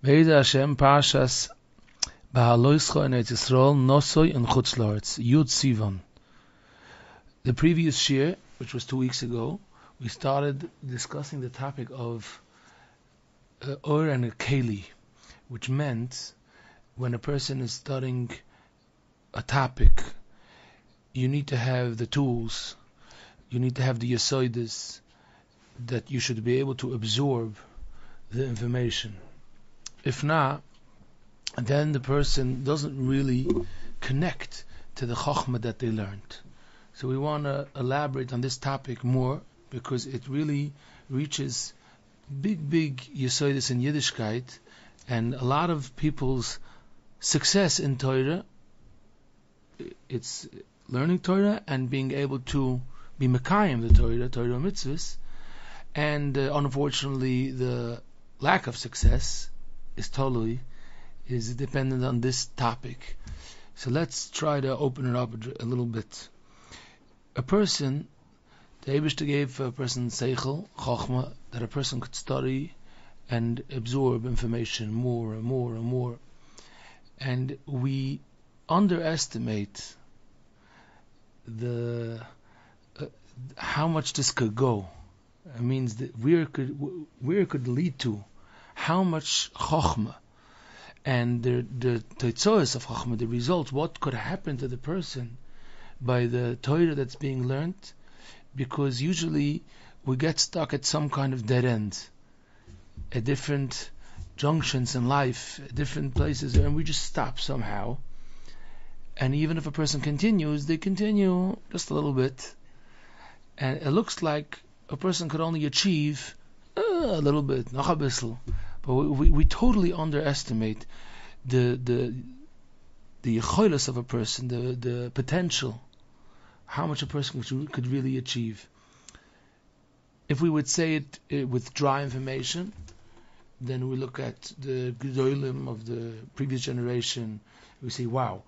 Be'ez Hashem Parshas Bahaloischa in Eretz Yisrael Nosoi in Chutz La'aretz Yud Sivan. The previous year, which was 2 weeks ago, we started discussing the topic of Or and a Keli, which meant when a person is studying a topic, you need to have the tools, you need to have the yasoides, that you should be able to absorb the information. If not, then the person doesn't really connect to the chokhmah that they learned. So we want to elaborate on this topic more because it really reaches big yesodis in Yiddishkeit, and a lot of people's success in Torah, it's learning Torah and being able to be mekayim the Torah mitzvahs, and unfortunately the lack of success is dependent on this topic. So let's try to open it up a little bit. A person, the Eibishter gave a person seichel, chokhmah, that a person could study and absorb information more and more and more. And we underestimate the how much this could go. It means that where it could lead to, how much chokhmah and the teitzois of chokhmah, the results, what could happen to the person by the Torah that's being learned, because usually we get stuck at some kind of dead end, at different junctions in life, at different places, and we just stop somehow. And even if a person continues, they continue just a little bit, and it looks like a person could only achieve a little bit, noch a bissel. But we totally underestimate the yicholos of a person, the potential, how much a person could really achieve. If we would say it with dry information, then we look at the gedolim of the previous generation. We say, wow,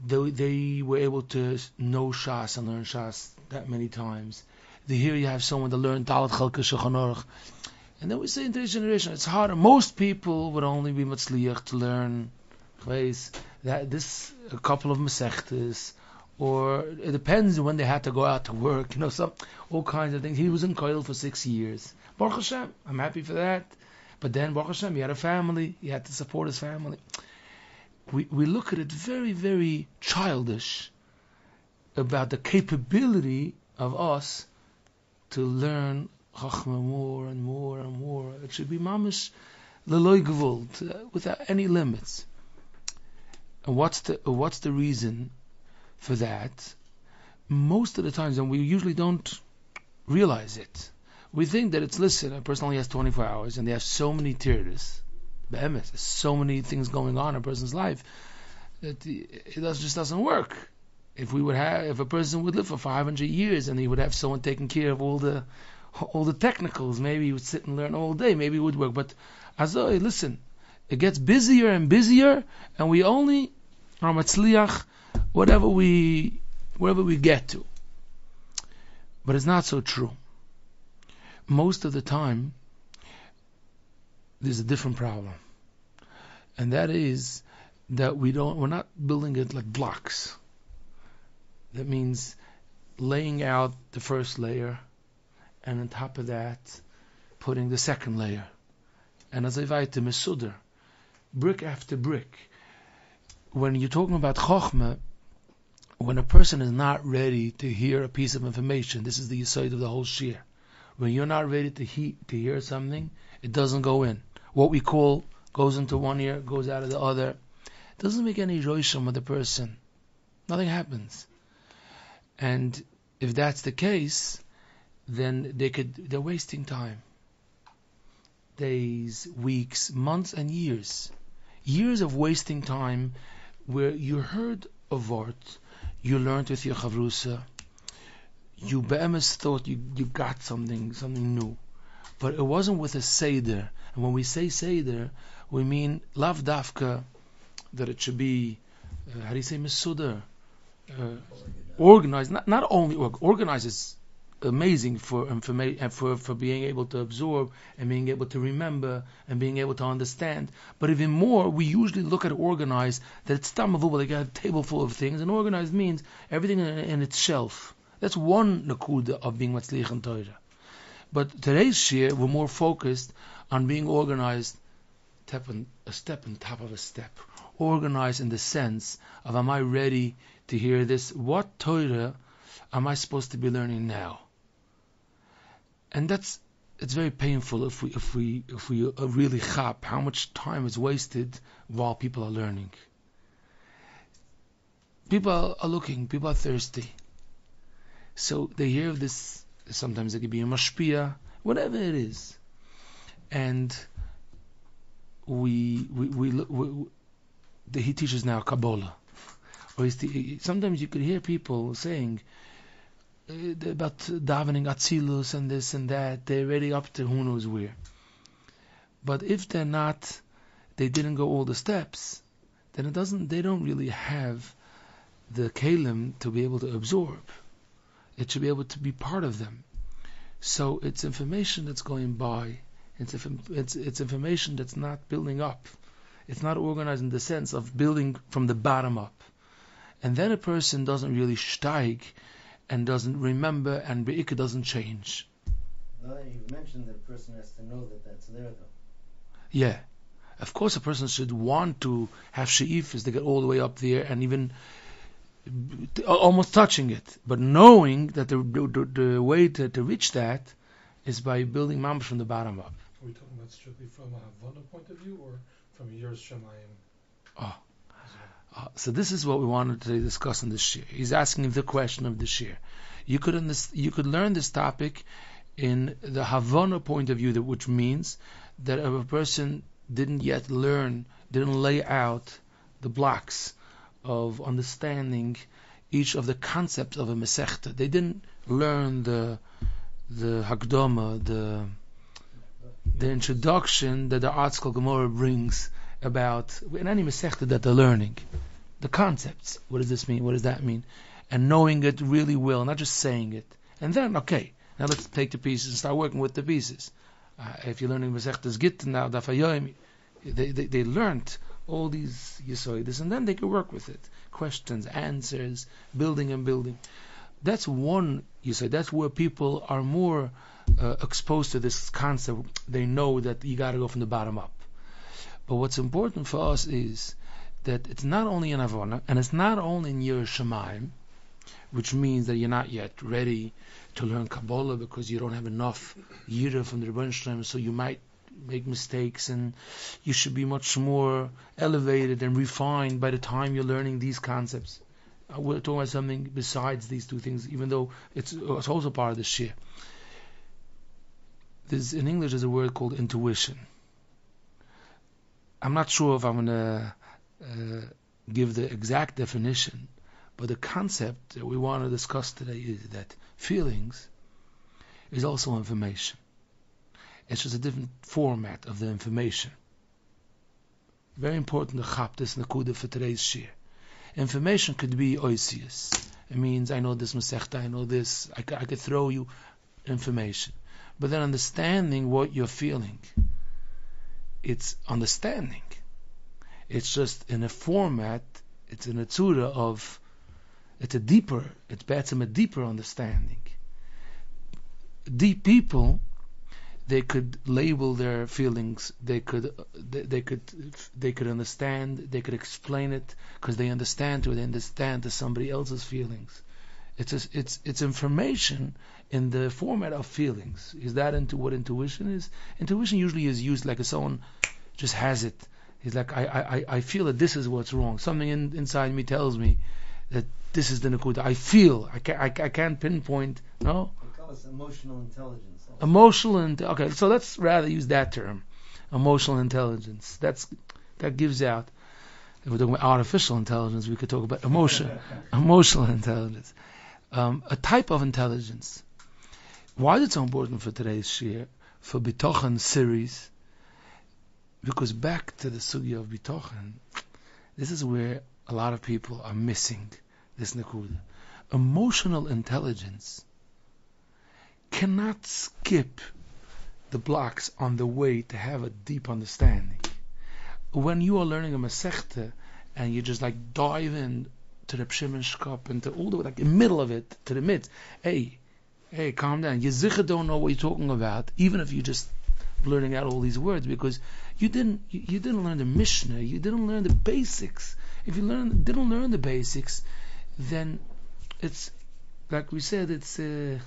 they were able to know Shas and learn Shas that many times. Here you have someone that learned Dalet Chalkei Shulchan Aruch. And then we say in today's generation, it's harder. Most people would only be matzliach to learn that this a couple of mesechtes, or it depends when they had to go out to work. All kinds of things. He was in Koil for 6 years. Baruch Hashem, I'm happy for that. But then Baruch Hashem, he had a family. He had to support his family. We look at it very, very childish about the capability of us to learn Chachma more and more and more. It should be mamish leloi gevult, without any limits. And what's the reason for that? Most of the times, and we usually don't realize it, we think that it's, listen, a person only has 24 hours and they have so many tiras, there's so many things going on in a person's life that it just doesn't work. If a person would live for 500 years and he would have someone taking care of all the technicals, maybe he would sit and learn all day, maybe it would work. But listen, it gets busier and busier, and we only are matzliach wherever we get to. But it's not so true. Most of the time, there's a different problem, and that is that we're not building it like blocks. That means laying out the first layer, and on top of that, putting the second layer. And as I write the Mesudar, brick after brick. When you're talking about Chokhmah, when a person is not ready to hear a piece of information, this is the yesod of the whole shir. When you're not ready to hear something, it doesn't go in. What we call goes into one ear, goes out of the other. It doesn't make any rosham with the person. Nothing happens. And if that's the case, then they're wasting time. Days, weeks, months, and years. Years of wasting time where you heard a word, you learned with your chavrusa, you be'emes thought you got something new. But it wasn't with a seder. And when we say seder, we mean lav dafka, that it should be, how do you say, mesudar? Organized, not only organized is amazing for information, for being able to absorb and being able to remember and being able to understand. But even more, we usually look at organized, that it's tamavubal, like a table full of things, and organized means everything in its shelf. That's one nakuda of being matzlich in Torah. But today's year, we're more focused on being organized, a step on top of a step. Organized in the sense of, am I ready to hear this? What Torah am I supposed to be learning now? And it's very painful if we really chap how much time is wasted while people are learning. People are looking, people are thirsty. So they hear this, sometimes it could be a mashpia, whatever it is. And he teaches now Kabbalah. Or sometimes you could hear people saying, about davening Atzilus and this and that, they're already up to who knows where. But if they're not, they didn't go all the steps, then they don't really have the kalim to be able to absorb. It should be able to be part of them. So it's information that's going by. It's information that's not building up. It's not organized in the sense of building from the bottom up. And then a person doesn't really steig and doesn't remember, and Be'ikah doesn't change. Well, you mentioned that a person has to know that that's there, though. Yeah. Of course, a person should want to have she'ifas to get all the way up there and even almost touching it. But knowing that the way to reach that is by building mamash from the bottom up. Are we talking about strictly from a Havana point of view or from yours Shemayim? So this is what we wanted to discuss in this shir. He's asking the question of the shir. You could learn this topic in the Havana point of view, which means that if a person didn't lay out the blocks of understanding each of the concepts of a Masechta. They didn't learn the Hakdama, the introduction that the Artskal Gemara brings about in any Masechta that they're learning. The concepts. What does this mean? What does that mean? And knowing it really well, not just saying it. And then, okay, now let's take the pieces and start working with the pieces. If you're learning Masechtas Gittin now, Dafayomi, they learned all these Yisoidis, and then they can work with it. Questions, answers, building and building. That's one Yisoid. That's where people are more exposed to this concept. They know that you got to go from the bottom up. But what's important for us is that it's not only in Avona, and it's not only in Yerushalayim, which means that you're not yet ready to learn Kabbalah because you don't have enough Yira from the Rebbeinu Shalom, so you might make mistakes, and you should be much more elevated and refined by the time you're learning these concepts. We're talking about something besides these two things, even though it's also part of the shir. In English there's a word called intuition. I'm not sure if I'm going to give the exact definition, but the concept that we want to discuss today is that feelings is also information. It's just a different format of the information. Very important to chap this nakuda for today's shir. Information could be oisius. It means I know this masechta, I know this. I could throw you information. But then understanding what you're feeling, it's understanding. It's just in a format, it's in a tzura of, it's a deeper understanding. Deep people, they could label their feelings, they could understand, they could explain it, because they understand to somebody else's feelings. It's information in the format of feelings. Is that into what intuition is? Intuition usually is used like if someone just has it. He's like, I feel that this is what's wrong. Something inside me tells me that this is the nakuda. I feel. I can't pinpoint. No. They call it emotional intelligence. Okay, so let's rather use that term, emotional intelligence. That gives out. If we're talking about artificial intelligence, we could talk about emotional intelligence, a type of intelligence. Why is it so important for today's shir, for Bitochen series? Because back to the sugya of Bitochen, this is where a lot of people are missing this nakuda. Emotional intelligence cannot skip the blocks on the way to have a deep understanding. When you are learning a Masechta and you just like dive in to the Pshim Shkop and to all the way, like in the middle of it, to the mid, hey, calm down. You sicher don't know what you're talking about, even if you just blurting out all these words, because you didn't learn the Mishnah, you didn't learn the basics. If you didn't learn the basics, then it's like we said, it's I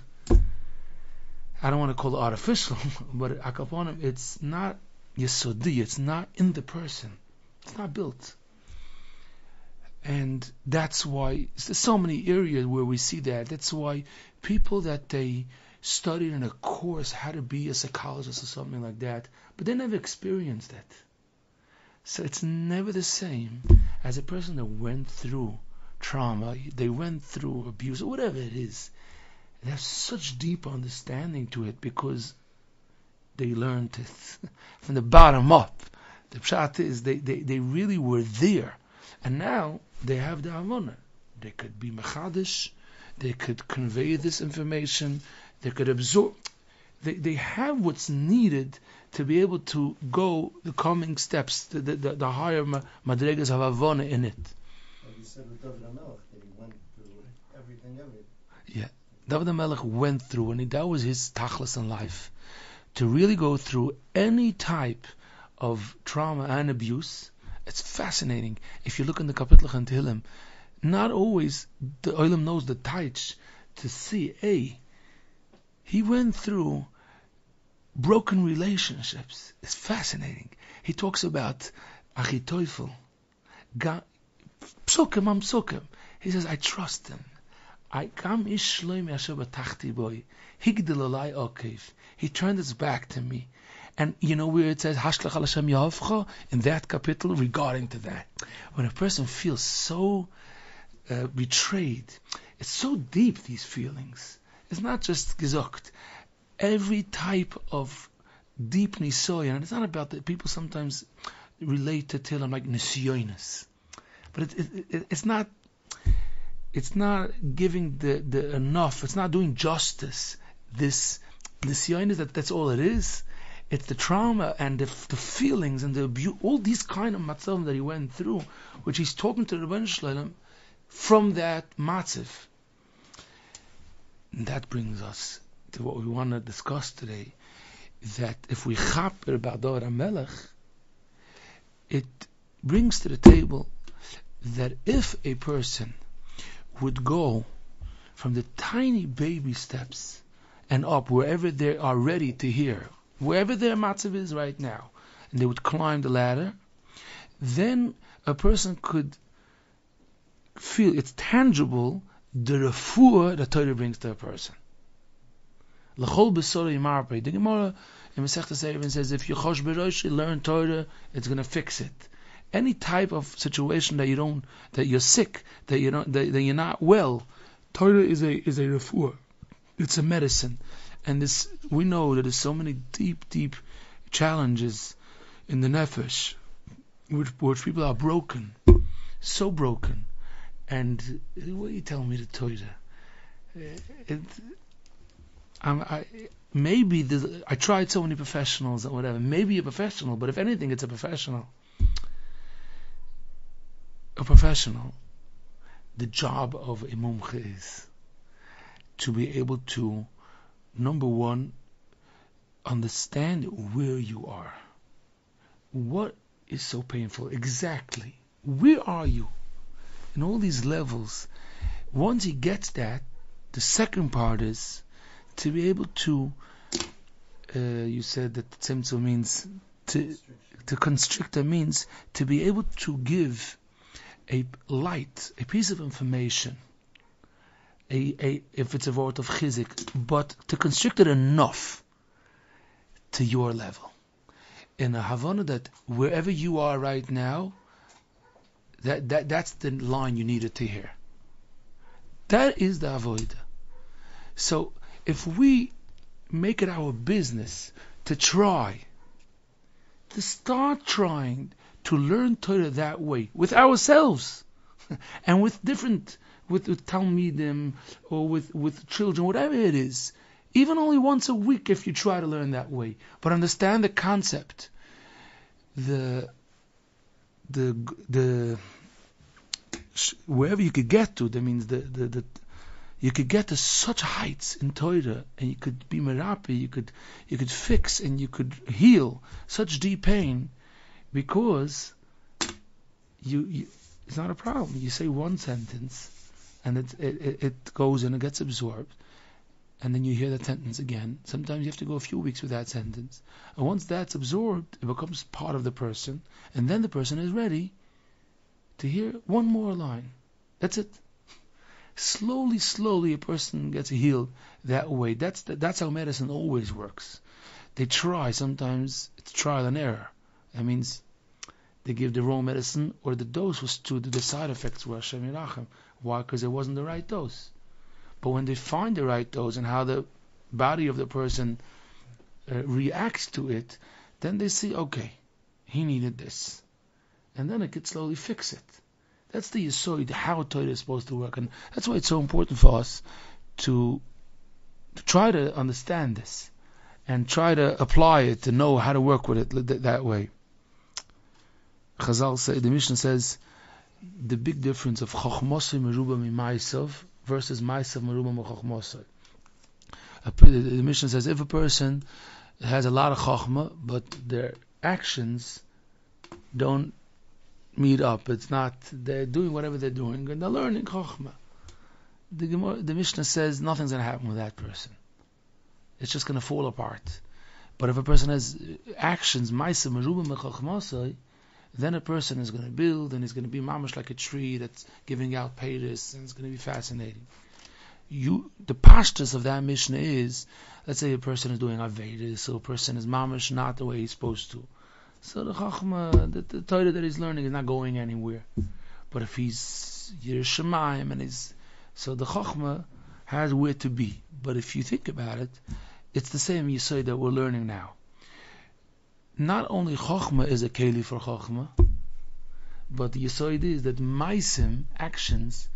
don't want to call it artificial, but akaponim, it's not yesodi, it's not in the person, it's not built. And that's why there's so many areas where we see that. That's why people that they studied in a course how to be a psychologist or something like that, but they never experienced that. So it's never the same as a person that went through trauma, they went through abuse, or whatever it is. They have such deep understanding to it because they learned it from the bottom up. The pshat is they really were there. And now they have the Havana. They could be mechadish, they could convey this information, they could absorb. They have what's needed to be able to go the coming steps, the higher madregas of Havana in it. Like you said with David HaMelech, that he went through everything. Yeah, David HaMelech went through, and that was his tachlis in life, to really go through any type of trauma and abuse. It's fascinating. If you look in the Kapitlach and Tehillim, not always the Olam knows the taich to see, he went through broken relationships. It's fascinating. He talks about Achitoifel, Psukim am Psukim. He says, I trust him. He turned his back to me. And you know where it says Hashklach al Hashem Yahavcha in that capital regarding to that. When a person feels so betrayed, it's so deep, these feelings. It's not just gezukt. Every type of deep nisoy, and it's not about that. People sometimes relate to Tehillim like nisyonis, but it's not. It's not giving the enough. It's not doing justice. This nisyonis, that's all it is. It's the trauma and the feelings and the abuse, all these kind of matzav that he went through, which he's talking to the Rebbeinu Shalom from that matzav. And that brings us to what we want to discuss today, that if we chaper about David HaMelech, it brings to the table that if a person would go from the tiny baby steps and up wherever they are ready to hear, wherever their matzav is right now, and they would climb the ladder, then a person could feel it's tangible, the refuah that Torah brings to a person. L'chol b'sorah yimarpeh. The Gemara in Masechta Seivin says, if you chosh b'rosh, learn Torah, it's going to fix it. Any type of situation that you're sick, that you're not well, Torah is a refuah. It's a medicine. And this, we know that there's so many deep challenges in the nefesh, which people are broken, so broken. And what are you telling me to Torah? I tried so many professionals or whatever. Maybe a professional, but if anything, it's a professional. The job of a mumche is to be able to, number one, understand where you are. What is so painful? Exactly. Where are you? In all these levels. Once he gets that, the second part is to be able to, you said that tzimtzum means to constrict, means to be able to give a light, a piece of information, if it's a word of chizik, but to constrict it enough to your level. In a Havana that wherever you are right now, that's the line you needed to hear. That is the avodah. So if we make it our business to start trying to learn Torah that way, with ourselves, and with talmidim, or with children, whatever it is, Even only once a week if you try to learn that way. But understand the concept. The wherever you could get to, that means you could get to such heights in Torah, and you could be merapi, you could fix and you could heal such deep pain, because you it's not a problem. You say one sentence, and it goes and it gets absorbed, and then you hear that sentence again. Sometimes you have to go a few weeks with that sentence, and once that's absorbed, it becomes part of the person, and then the person is ready to hear one more line. That's it. Slowly, a person gets healed that way. That's how medicine always works. They try. Sometimes it's trial and error. That means they give the wrong medicine, or the dose was too. The side effects were Hashem Yirachem. Why? Because it wasn't the right dose. But when they find the right dose and how the body of the person reacts to it, then they see, okay, he needed this, and then it could slowly fix it. That's the yesod, how Torah is supposed to work, and that's why it's so important for us to try to understand this and try to apply it, to know how to work with it that way. Chazal say, the Mishnah says, the big difference of chochmosei meruba mimaisav versus maisav meruba mechachmosei. The Mishnah says, if a person has a lot of chochma, but their actions don't meet up, it's not, they're doing whatever they're doing, and they're learning chochma, the Mishnah says nothing's going to happen with that person. It's just going to fall apart. But if a person has actions, ma'aseh meruba mechachmosei, then a person is going to build, and he's going to be mamash like a tree that's giving out peiros, and it's going to be fascinating. The pashtus of that Mishnah is, let's say a person is doing Avedas, so a person is mamash not the way he's supposed to. So the Chachma, the Torah that he's learning is not going anywhere. But if he's Yerushalayim and so the Chachma has where to be. But if you think about it, it's the same Yesod that we're learning now. Not only Chachma is a keli for Chachma, but the Yesod is that Maisim, actions,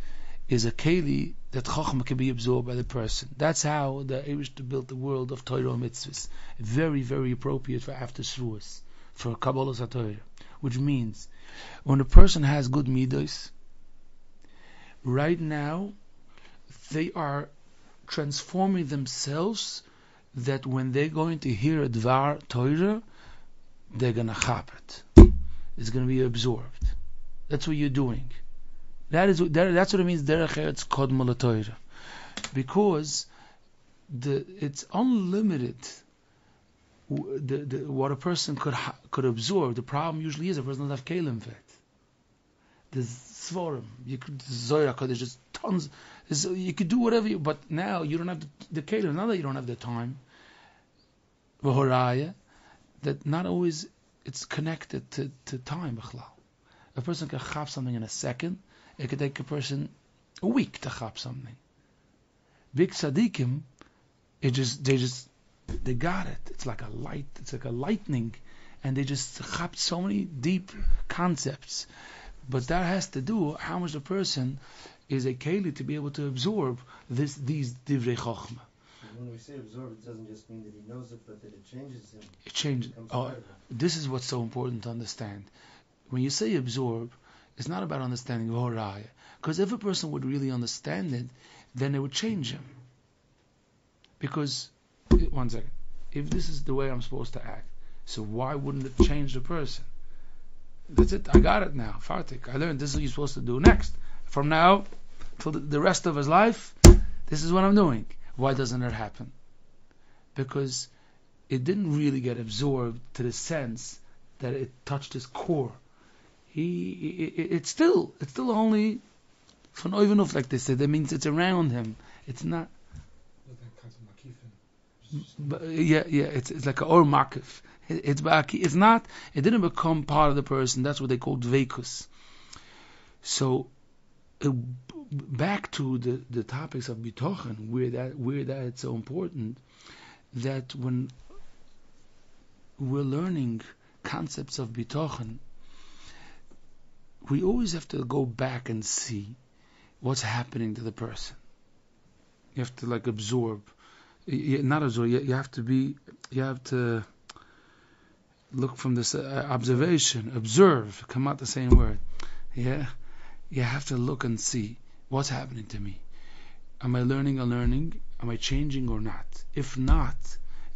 is a keli that Chachma can be absorbed by the person. That's how the Eibishter built the world of Torah and mitzvahs. Very, very appropriate for after Shavuos, for Kabbalah HaTorah, which means when a person has good midos, right now they are transforming themselves, that when they're going to hear a Dvar Torah, they're going to chap it. It's going to be absorbed. That's what you're doing. That's what it means, Derech Eretz Kodma LaTorah. Because it's unlimited what a person could absorb. The problem usually is a person doesn't have kelim for it. There's svarim, Zohar, there's just tons. You could do whatever but now you don't have the kelim. Now that you don't have the time, v'horaya, that not always it's connected to time. A person can chap something in a second. It could take a person a week to chap something. Big tzaddikim, they got it. It's like a light. It's like a lightning, and they just chap so many deep concepts. But that has to do how much the person is a keli to be able to absorb these divrei chochma. When we say absorb, it doesn't just mean that he knows it, but that it changes him. It changes. This is what's so important to understand. When you say absorb, it's not about understanding Horaya. Because if a person would really understand it, then it would change him. Because, one second, if this is the way I'm supposed to act, so why wouldn't it change the person? That's it, I got it now. Fartik, I learned this is what you're supposed to do next. From now till the rest of his life, this is what I'm doing. Why doesn't it happen? Because it didn't really get absorbed to the sense that it touched his core. It's still only von Oivenuf, like they said. That means it's around him. It's not. But it's like an or makif. It's not. It didn't become part of the person. That's what they call dveikus. So back to the topics of bitochen, where that it's so important, that when we're learning concepts of bitochen, we always have to go back and see what's happening to the person. You have to absorb. not absorb. You have to be. You have to look from this observation, observe. Come out the same word. Yeah, you have to look and see what's happening to me. Am I learning or learning? Am I changing or not? If not,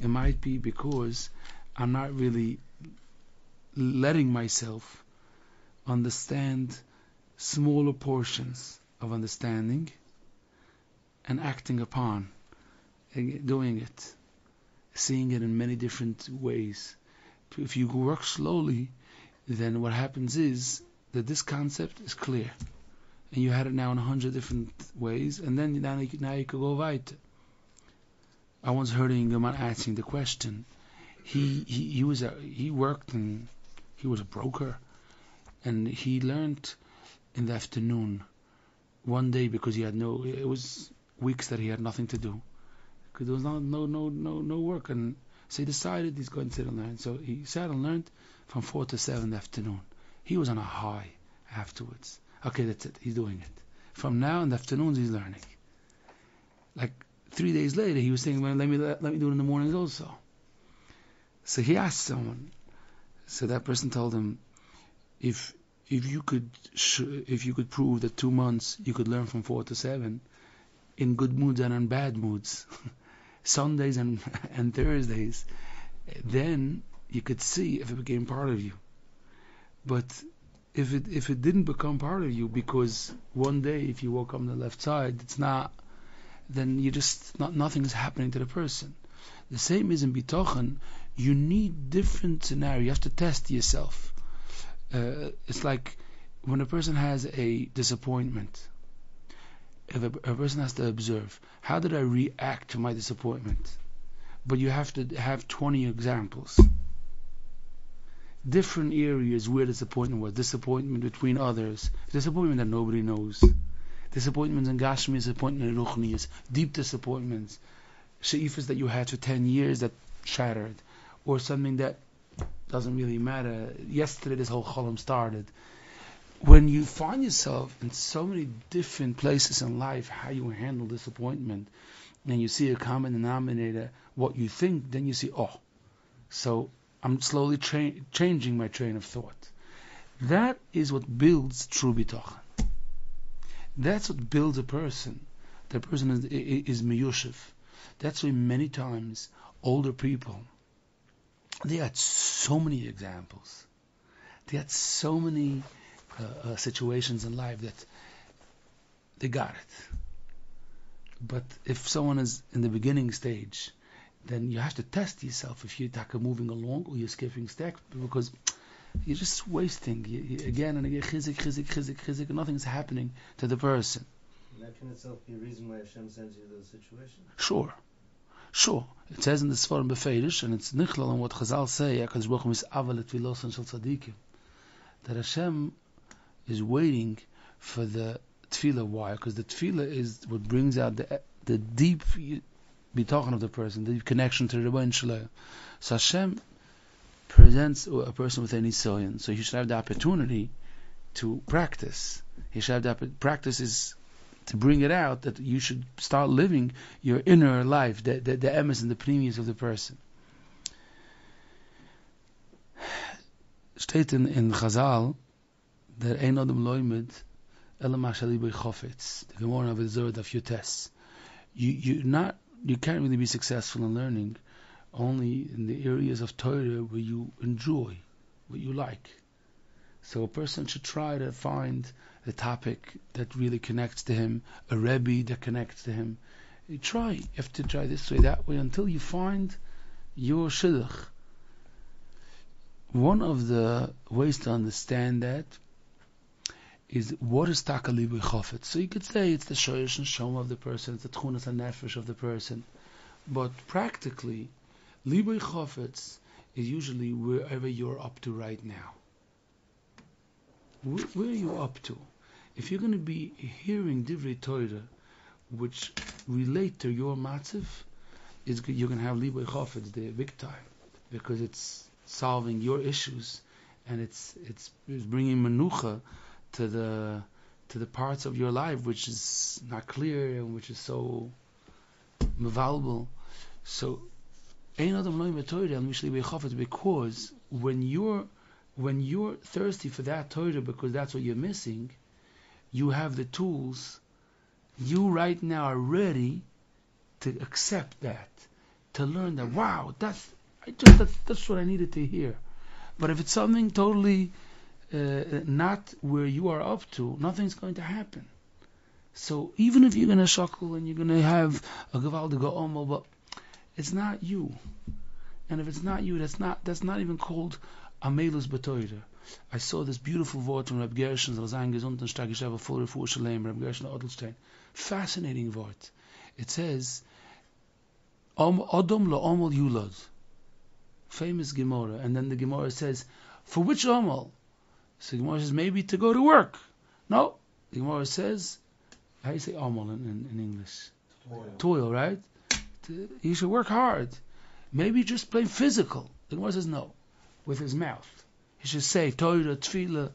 it might be because I'm not really letting myself understand smaller portions of understanding and acting upon, doing it, seeing it in many different ways. If you work slowly, then what happens is that this concept is clear, and you had it now in 100 different ways, and then now you can go weiter. I once heard a young man asking the question. He worked and he was a broker, and he learned in the afternoon one day because he had it was weeks that he had nothing to do because there was no work, and so he decided he's going to sit and learn. So he sat and learned from 4 to 7 in the afternoon. He was on a high afterwards. Okay, that's it. He's doing it. From now in the afternoons, he's learning. Like 3 days later, he was thinking, well, let me do it in the mornings also. So he asked someone. So that person told him, if you could prove that 2 months you could learn from 4 to 7 in good moods and in bad moods, Sundays and Thursdays, then you could see if it became part of you. But if it didn't become part of you because one day if you woke up on the left side it's not, then you just nothing's happening to the person. The same is in bitochen. You need different scenarios. You have to test yourself. It's like when a person has a disappointment. If a person has to observe, how did I react to my disappointment? But you have to have 20 examples. Different areas where disappointment was. Disappointment between others. Disappointment that nobody knows. Disappointments in Gashmi, disappointment in Ruchnias. Deep disappointments. She'ifas that you had for 10 years that shattered. Or something that doesn't really matter. Yesterday this whole cholam started. When you find yourself in so many different places in life, how you handle disappointment, and you see a common denominator, what you think, then you see, so I'm slowly changing my train of thought. That is what builds true bitachon. That's what builds a person. The person is miyushiv. That's why many times older people, they had so many examples. They had so many situations in life that they got it. But if someone is in the beginning stage, then you have to test yourself if you're moving along or you're skipping steps, because you're just wasting. Again and again, chizik, and nothing's happening to the person. And that can itself be a reason why Hashem sends you those situations. Sure. It says in the Sforim Befedish, and it's nichlal on what Chazal say, HaKadosh Baruch Hu is aval etfilos and shel tzadikim, that Hashem is waiting for the tefillah. Why? Because the tefillah is what brings out the deep bitachon of the person, the deep connection to the Rebbeinu Shalom. So Hashem presents a person with any nisayon, so he should have the opportunity to practice. He should have practice is to bring it out, that you should start living your inner life, the emes and the pnimius of the person. Steht in Chazal that ein adam loimed ela mashali by chofetz. The Gemara of the Zohar of Yotes. You can't really be successful in learning only in the areas of Torah where you enjoy, what you like. So a person should try to find a topic that really connects to him, a Rebbe that connects to him. You have to try this way, that way, until you find your shidduch. One of the ways to understand that is what is taka libui chofetz. So you could say it's the shoyish and shom of the person, it's the tchunas and nefesh of the person. But practically, libui chofetz is usually wherever you're up to right now. Where are you up to? If you're going to be hearing divrei Torah, which relate to your matziv, you're going to have libui chofetz there big time, because it's solving your issues, and it's bringing menucha to the parts of your life which is not clear and which is so valuable. So, Ein Adam Lo Yimei Torah al Mishli B'Chafetz, because when you're thirsty for that Torah, because that's what you're missing, you have the tools. You right now are ready to accept that, to learn that. Wow, that's what I needed to hear. But if it's something totally not where you are up to, nothing's going to happen. So even if you're going to shackle and you're going to have a gewaldige omel, but it's not you. And if it's not you, that's not even called amelus betoyre. I saw this beautiful word from Reb Gershon, Zalzayin Gesund und Stark Yeshiva, full Refuah Shalem, Reb Gershon Odelstein. Fascinating word. It says, Odom lo omel yulad. Famous Gemara. And then the Gemara says, for which omel? So the Gemara says, maybe to go to work. No. The Gemara says, how do you say omel in English? Toil, right? You should work hard. Maybe just plain physical. The Gemara says no. With his mouth. He should say Torah, Tefillah.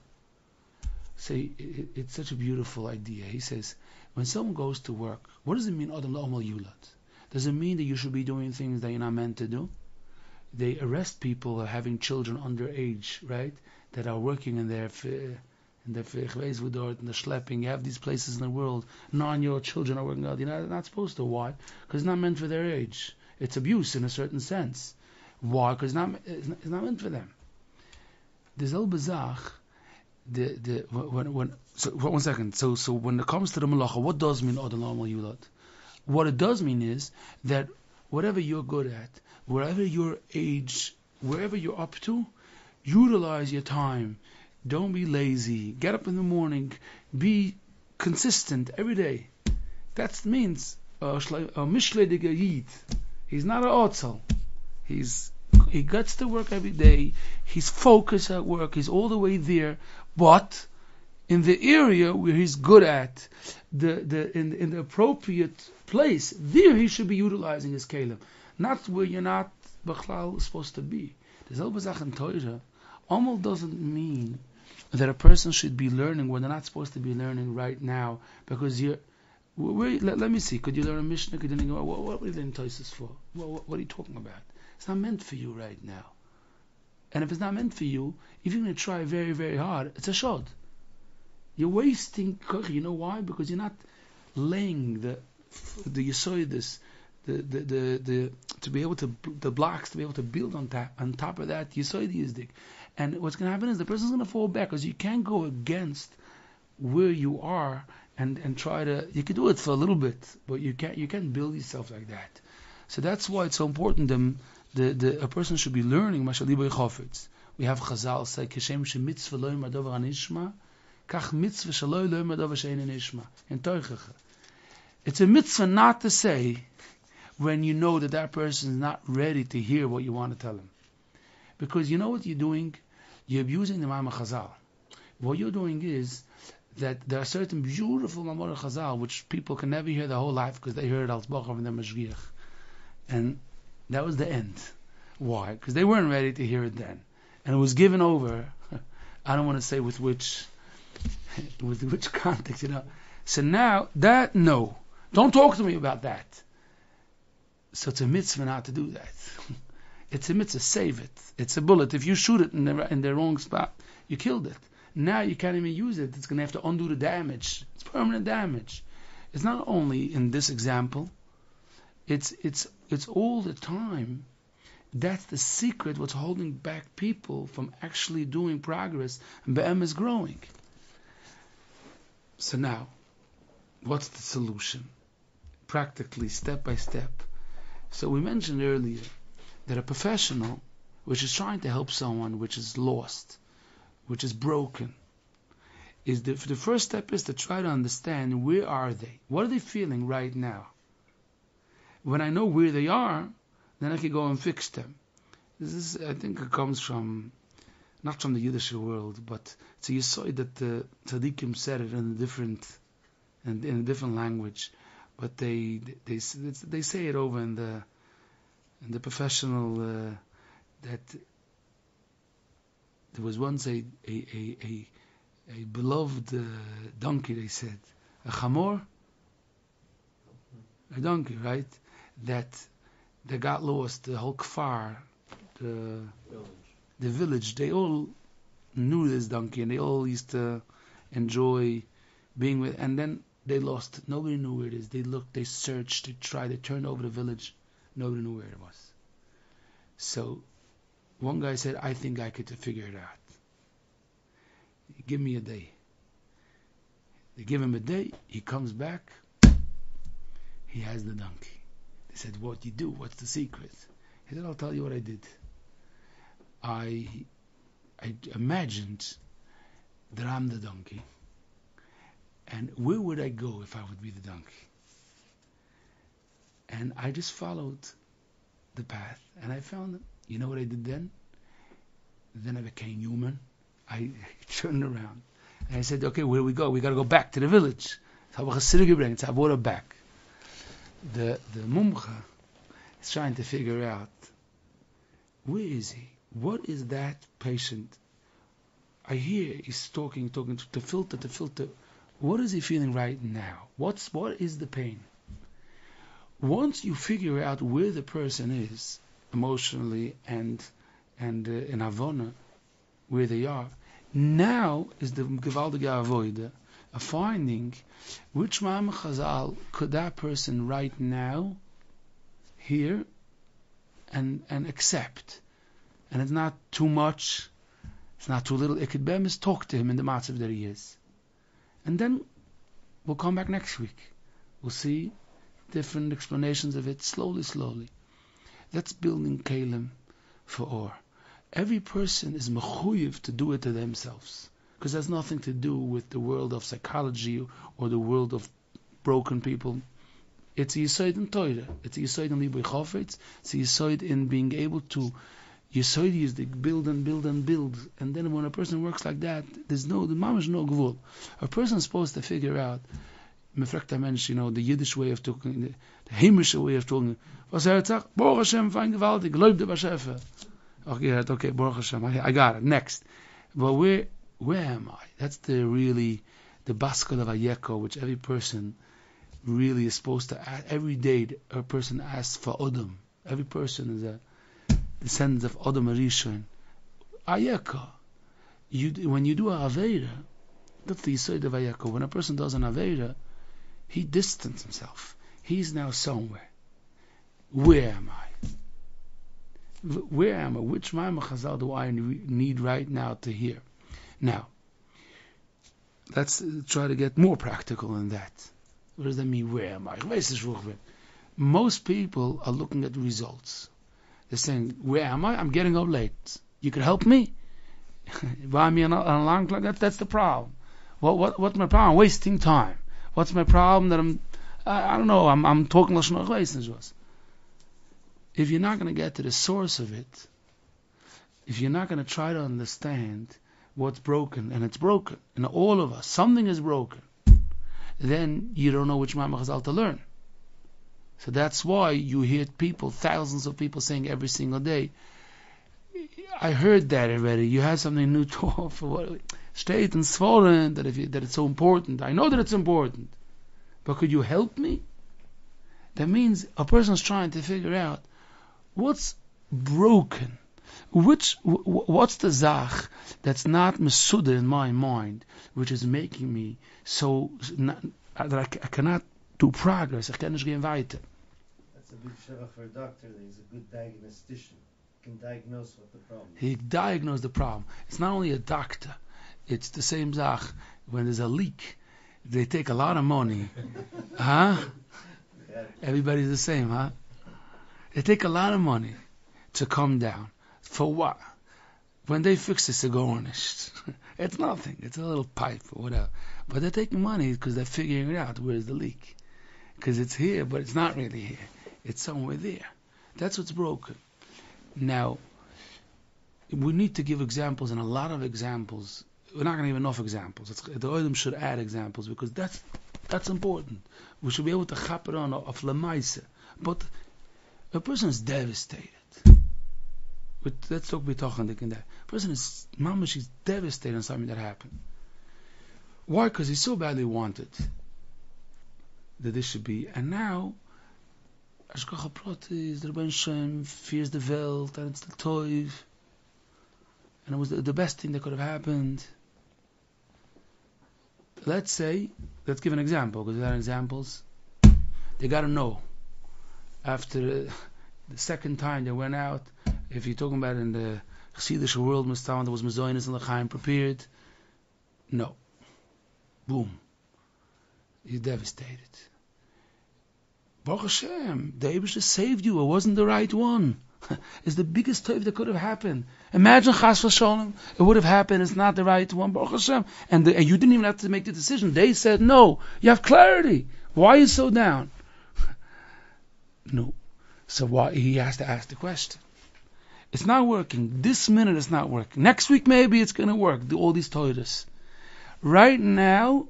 Say it's such a beautiful idea. He says, when someone goes to work, what does it mean, Adam La'omal Yulat? Does it mean that you should be doing things that you're not meant to do? They arrest people having children under age, right? That are working in their Chveizvudort and the schlepping. You have these places in the world, 9-year-old children are working out. You're not supposed to. Why? Because it's not meant for their age. It's abuse in a certain sense. Why? Because it's not meant for them. The Zelbezach, one second. So when it comes to the Malacha, what does mean Adam La'omal Yulat? What it does mean is that whatever you're good at, wherever your age, wherever you're up to, utilize your time. Don't be lazy. Get up in the morning. Be consistent every day. That means mishlediger yid. He's not an otzel. He gets to work every day. He's focused at work. He's all the way there. But in the area where he's good at, in the appropriate place, there he should be utilizing his kelim. Not where you're not b'chlal supposed to be. The Zelbezach in Torah, Amal doesn't mean that a person should be learning when they're not supposed to be learning right now, because let me see, could you learn a Mishnah? Could you learn, what are you learning Tosfos for? What are you talking about? It's not meant for you right now. And if it's not meant for you, if you're going to try very, very hard, it's a shod. You're wasting koch. You know why? Because you're not laying the yisoidus, to be able to, the blocks to be able to build on top of that yisoidus. And what's going to happen is the person's going to fall back, because you can't go against where you are and try to. You can do it for a little bit, but you can't build yourself like that. So that's why it's so important. A person should be learning. We have Chazal say, "Kishem shemitzvah lo yimadav anishma, kach mitzvah shelo lo yimadav she'ein nishma." In Teuchacha, it's a mitzvah not to say when you know that person is not ready to hear what you want to tell him, because you know what you're doing. You're abusing the Ma'amar Chazal. What you're doing is that there are certain beautiful Ma'amar Chazal which people can never hear their whole life because they heard Al Tzbachar and the Mashgiach. And that was the end. Why? Because they weren't ready to hear it then. And it was given over, I don't want to say with which context, So now, no. Don't talk to me about that. So it's a mitzvah not to do that. It's a mitzvah, save it. It's a bullet. If you shoot it in the wrong spot, you killed it. Now you can't even use it. It's going to have to undo the damage. It's permanent damage. It's not only in this example. It's all the time. That's the secret. What's holding back people from actually doing progress, and BM is growing. So now, what's the solution? Practically, step by step. So we mentioned earlier that a professional which is trying to help someone which is lost, which is broken, the first step is to try to understand where are they? What are they feeling right now? When I know where they are, then I can go and fix them. I think it comes from, not from the Yiddish world, but so you saw that the tzaddikim said it in a different language, but they say it over in the professional that there was once a beloved donkey. They said a chamor, a donkey, right? That they got lost. The whole kfar, the Village. village, they all knew this donkey, and they all used to enjoy being with. And then they lost it. Nobody knew where it is. They looked, they searched, they tried, they turned over the village. Nobody knew where it was. So one guy said, "I think I could figure it out. Give me a day." They give him a day. He comes back. He has the donkey. They said, "What you do? What's the secret?" He said, "I'll tell you what I did. I imagined that I'm the donkey, and where would I go if I would be the donkey? And I just followed the path, and I found it. You know what I did then? Then I became human. I turned around, and I said, okay, where do we go? We got to go back to the village. So I brought her back. The mumcha is trying to figure out, where is he? What is that patient? I hear he's talking to the filter. What is he feeling right now? What is the pain? Once you figure out where the person is emotionally and in Havana, where they are, now is the gewaltige avoide, a finding which Ma'am Chazal could that person right now hear and accept. And it's not too much, it's not too little. It could be talk to him in the matzav that he is. And then we'll come back next week. We'll see different explanations of it slowly. That's building kalim for or. Every person is mechuyev to do it to themselves, because that's nothing to do with the world of psychology or the world of broken people. It's a yisoid in Torah. It's a yisoid in libui chofetz. It's a yisoid in being able to. Yisoid is the build and build and build, and then when a person works like that, the mamash no gvul. A person is supposed to figure out. The Yiddish way of talking, the Hamische way of talking. Was sagt? Baruch Hashem, fein gewaltig, gelobt der Bashefe. Okay, Baruch Hashem, I got it. Next. But where am I? That's the basket of Ayeko, which every person really is supposed to ask. Every day, a person asks for Odom. Every person is a descendant of Odom Arishon. Ayeko. When you do a Aveira, that's the Yisoid of Ayeko. When a person does an Aveira, he distanced himself. He's now somewhere. Where am I? Where am I? Which Ma'am Chazal do I need right now to hear? Now, let's try to get more practical than that. What does that mean? Where am I? Most people are looking at results. They're saying, where am I? I'm getting up late. You could help me? Buy me an alarm clock? That's the problem. What's my problem? I'm wasting time. What's my problem that I don't know, I'm talking Lashon Hara. If you're not going to get to the source of it, if you're not going to try to understand what's broken, and it's broken, in all of us, something is broken, then you don't know which Ma'am Chazal to learn. So that's why you hear people, thousands of people saying every single day, I heard that already, you have something new to offer. Straight and swollen, that it's so important. I know that it's important, but could you help me? That means a person's trying to figure out what's broken, what's the zach that's not mesuda in my mind, which is making me so that I cannot do progress. I cannot go weiter. That's a big shevach for a doctor. That he's a good diagnostician. He can diagnose what the problem is. He diagnosed the problem. It's not only a doctor. It's the same zach. When there's a leak, they take a lot of money. Huh? Yeah. Everybody's the same, huh? They take a lot of money to come down. For what? When they fix this, they go honest. It's nothing. It's a little pipe or whatever. But they're taking money because they're figuring it out. Where's the leak? Because it's here, but it's not really here. It's somewhere there. That's what's broken. Now, we need to give examples, and a lot of examples. We're not going to give enough examples. The Olim should add examples, because that's important. We should be able to chap it on of lemaise. But a person is devastated. Let's talk b'tochen in that. A person is mamash, he's devastated on something that happened. Why? Because he so badly wanted that this should be, and now Ashgacha Pratis, the Rebbein Shem fears the Welt, and it's the Toiv, and it was the best thing that could have happened. Let's give an example, because there are examples. They got to know. After the second time they went out, if you're talking about in the Chassidish world, Mustawan, there was Mazoinus and L'chaim prepared. No. Boom. You're devastated. Baruch Hashem, the Eibusha saved you. It wasn't the right one. It's the biggest toiv that could have happened. Imagine Chas v'Sholem, it would have happened. It's not the right one. Baruch Hashem, and you didn't even have to make the decision. They said no. You have clarity. Why are you so down? No. So why he has to ask the question. It's not working. This minute it's not working. Next week maybe it's going to work. Do all these toiras. Right now,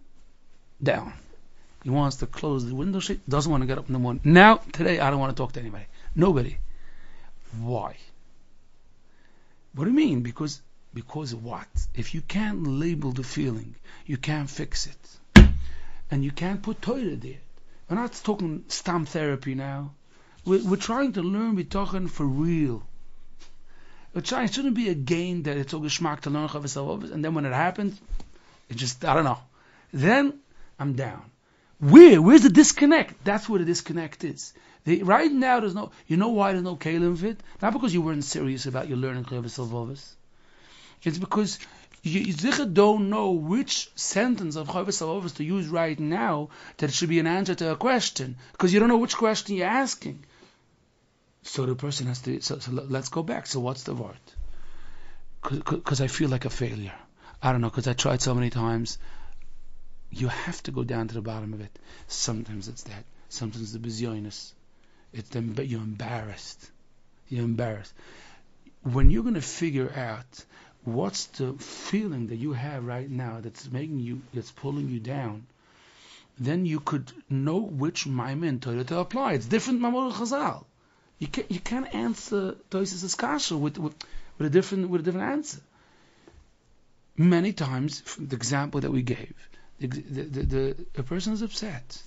down. He wants to close the window shade. Doesn't want to get up in the morning. Now, today, I don't want to talk to anybody. Nobody. Why? What do you mean? Because what? If you can't label the feeling, you can't fix it. And you can't put Torah there. We're not talking stam therapy now. We're trying to learn, we're talking for real. We're trying, it shouldn't be a game that it's all geschmack to learn Chavos, and then when it happens, it just, I don't know. Then, I'm down. Where's the disconnect? That's where the disconnect is. Right now, there's no. You know why there's no kelim fit? Not because you weren't serious about your learning Chavos. It's because you don't know which sentence of Chavos to use right now that should be an answer to a question, because you don't know which question you're asking. So the person has to. So let's go back. So what's the word? Because I feel like a failure. I don't know. Because I tried so many times. You have to go down to the bottom of it. Sometimes it's that. Sometimes the bizyonis. It's them, but you're embarrassed. You're embarrassed. When you're going to figure out what's the feeling that you have right now that's pulling you down, then you could know which maimah in Torah to apply. It's different mamor chazal. You can't answer Tosis' kasha with a different answer. Many times, the example that we gave. The person is upset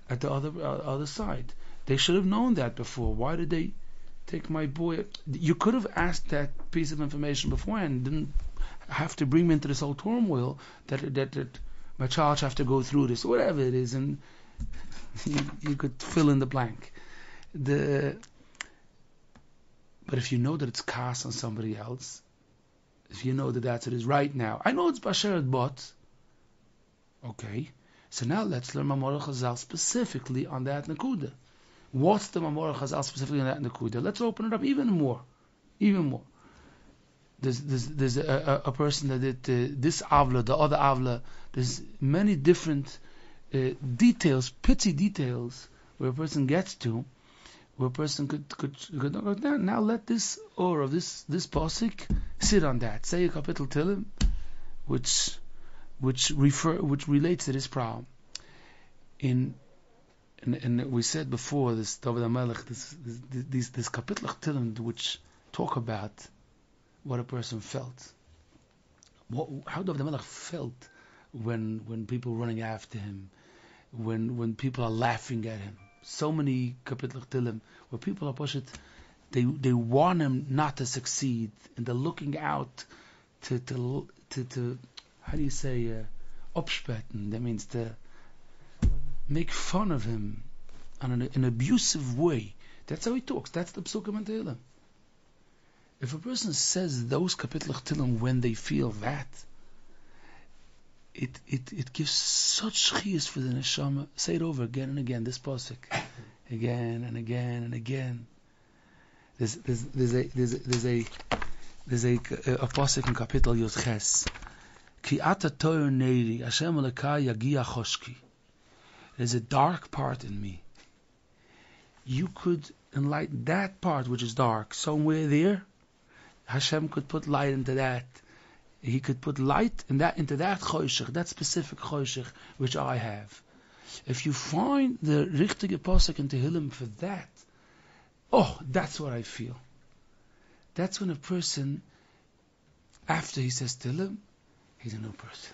at the other side. They should have known that before. Why did they take my boy? You could have asked that piece of information before and didn't have to bring me into this whole turmoil that my child should have to go through this, whatever it is, and you could fill in the blank. But if you know that it's cast on somebody else, if you know that that's what it is right now, I know it's Basheret, but okay, so now let's learn Mamor Chazal specifically on that Nakuda. What's the Mamor Chazal specifically on that Nakuda? Let's open it up even more. There's a person that did this Avla, the other Avla. There's many different details, pitzy details, where a person gets to, where a person could now let this or of this pasuk sit on that. Say a kapitel Tilim, which relates to this problem. And we said before this David HaMelech, this kapitel Tilim, which talk about what a person felt, how David HaMelech felt when people running after him, when people are laughing at him. So many kapitel Tilim where people are pushed, they want him not to succeed, and they're looking out to how do you say opspetten? That means to make fun of him in an abusive way. That's how he talks. That's the psukim and Tehillim. If a person says those kapitel Tilim when they feel that, it gives such chiyus for the neshama. Say it over again and again. This pasuk, again and again and again. There's a pasuk in kapitel Yud Ches. Ki ata Torah neiri, Hashem Elokai yagia choshki. There's a dark part in me. You could enlighten that part which is dark. Somewhere there, Hashem could put light into that. He could put light into that choshech, that specific choshech which I have. If you find the richtige pasuk in Tehillim for that, that's what I feel. That's when a person, after he says Tehillim, he's a new person.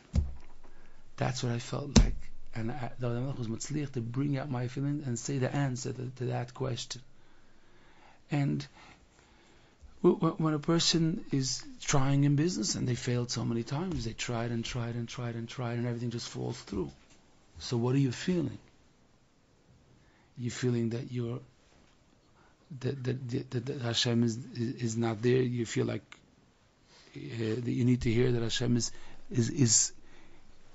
That's what I felt like And the Melech was matzliach to bring out my feeling and say the answer to that question. And when a person is trying in business and they failed so many times, they tried and tried and tried and tried and everything just falls through. So what are you feeling? You're feeling that that Hashem is not there. You feel like that you need to hear that Hashem is.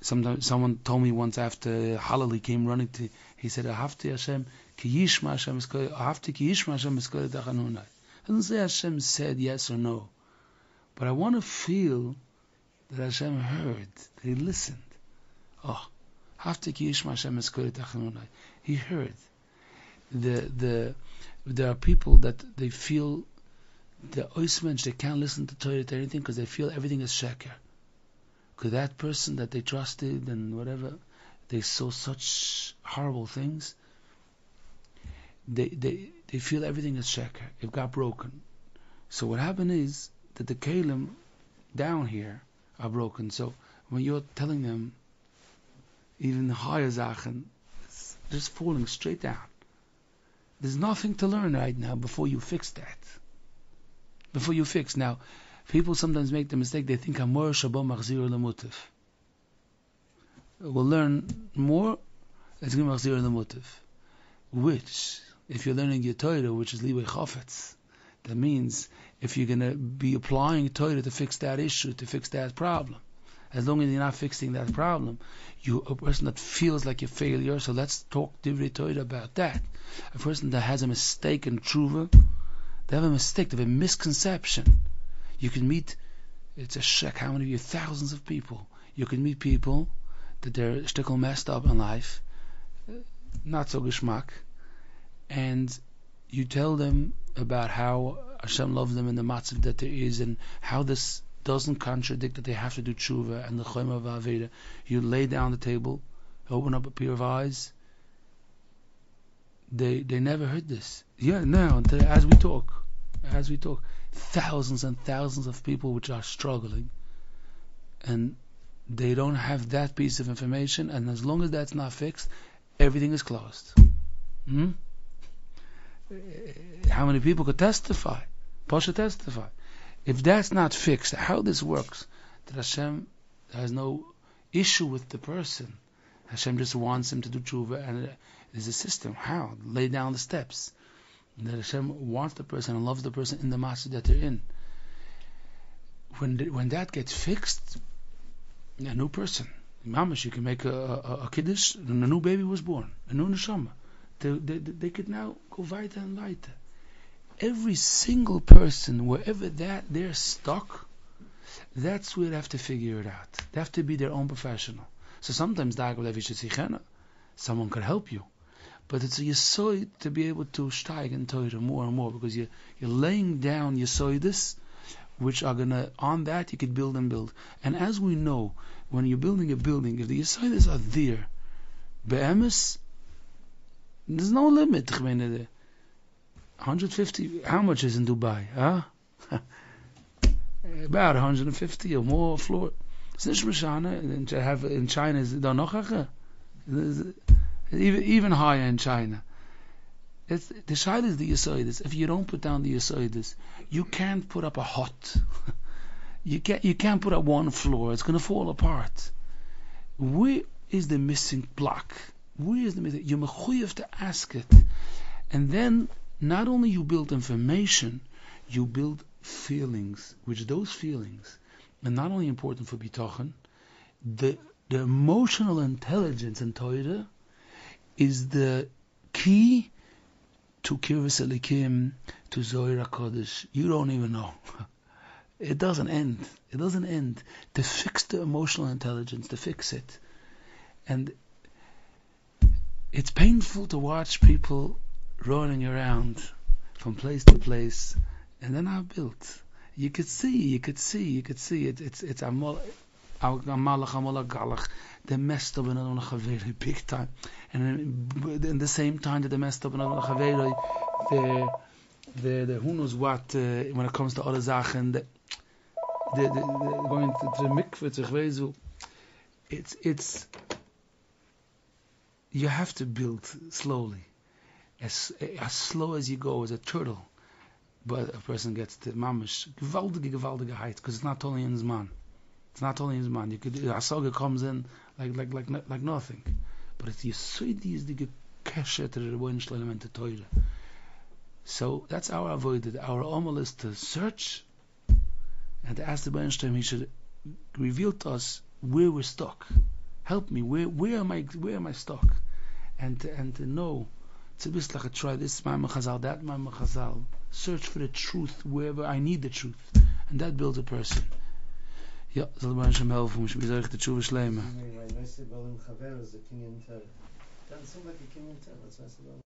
Sometimes someone told me once after Halal, he came running to. He said, "Ahavti Hashem ki yishma Hashem eskoy. Ahavti ki yishma Hashem eskoy tachanunai." Doesn't say Hashem said yes or no, but I want to feel that Hashem heard, that He listened. Oh, ahavti ki yishma Hashem eskoy tachanunai. He heard. There are people that they feel the oismensch, they can't listen to Torah to anything because they feel everything is sheker. Because that person that they trusted and whatever, they saw such horrible things. They feel everything is sheker. It got broken. So what happened is that the kelim down here are broken. So when you're telling them even the higher zachen, it's just falling straight down. There's nothing to learn right now before you fix that. Before you fix. Now, people sometimes make the mistake, they think Amor Shabbat Machzir L'Mutiv. We'll learn more, it's going to Machzir L'Mutiv. Which, if you're learning your Torah, which is Liwei Chafetz, that means if you're going to be applying Torah to fix that issue, to fix that problem, as long as you're not fixing that problem, you're a person that feels like a failure, so let's talk Divrei Torah about that. A person that has a mistake in tshuva, they have a mistake, they have a misconception. You can meet, it's a shek, how many of you, thousands of people. You can meet people that they're shtickle messed up in life, not so geschmack, and you tell them about how Hashem loves them in the matzav that there is, and how this doesn't contradict that they have to do tshuva and the choyma v'aveda. You lay down the table, open up a pair of eyes. They never heard this. Yeah, now as we talk, thousands and thousands of people which are struggling, and they don't have that piece of information. And as long as that's not fixed, everything is closed. How many people could testify? Pasha testify. If that's not fixed, how this works, that Hashem has no issue with the person. Hashem just wants him to do tshuva, and there's a system. How? Lay down the steps. That Hashem wants the person and loves the person in the master that they're in. When that gets fixed, a new person, mamash, you can make a kiddush, and a new baby was born, a new neshama. They could now go weiter and weiter. Every single person, wherever they're stuck, that's where they have to figure it out. They have to be their own professional. So sometimes someone could help you, but it's a yesod to be able to steig in Torah more and more, because you're laying down yesodis, which are gonna, on that you could build and build. And as we know, when you're building a building, if the yesodis are there, be'emes, there's no limit. 150, how much is in Dubai? Huh? About 150 or more floor. It's nicht meshana. In China, is da noch even higher in China. The shayla is the yesodis. If you don't put down the yesodis, you can't put up a hut. You can't put up one floor. It's going to fall apart. Where is the missing block? Where is the missing? You're mechuyev to ask it, and then not only you build information, you build feelings, which those feelings are not only important for bitachon, the emotional intelligence in Torah is the key to Kirvus Elikim, to Zohar HaKodesh. You don't even know. It doesn't end. It doesn't end. To fix the emotional intelligence, to fix it. And it's painful to watch people running around from place to place, and they're not built. You could see it. It's a malach galach. They messed up another chaveri big time, and in the same time that they messed up another chaveri, the who knows what when it comes to other zachen, they're going to the mikveh to chvezu. It's you have to build slowly, as slow as you go, as a turtle. But a person gets to mamish gewaldige height, because it's not only in his man. It's not only in his man. You could Asaga comes in like nothing, but it's Yesodi is the keshet to the Rebbeinu Shalom and to Torah. So that's our avoided. Our amal is to search and to ask the Rebbeinu Shalom. He should reveal to us where we're stuck. Help me. Where am I stuck? And to know. To try this Ma'amah Chazal, that Ma'amah Chazal. Search for the truth wherever I need the truth, and that builds a person. Ja, zal de Rebbeinu Shalom helfen. We should be the tshuva shleima. I know Balim Chaver is a king in Torah. Doesn't seem like a king in Torah. What's nice about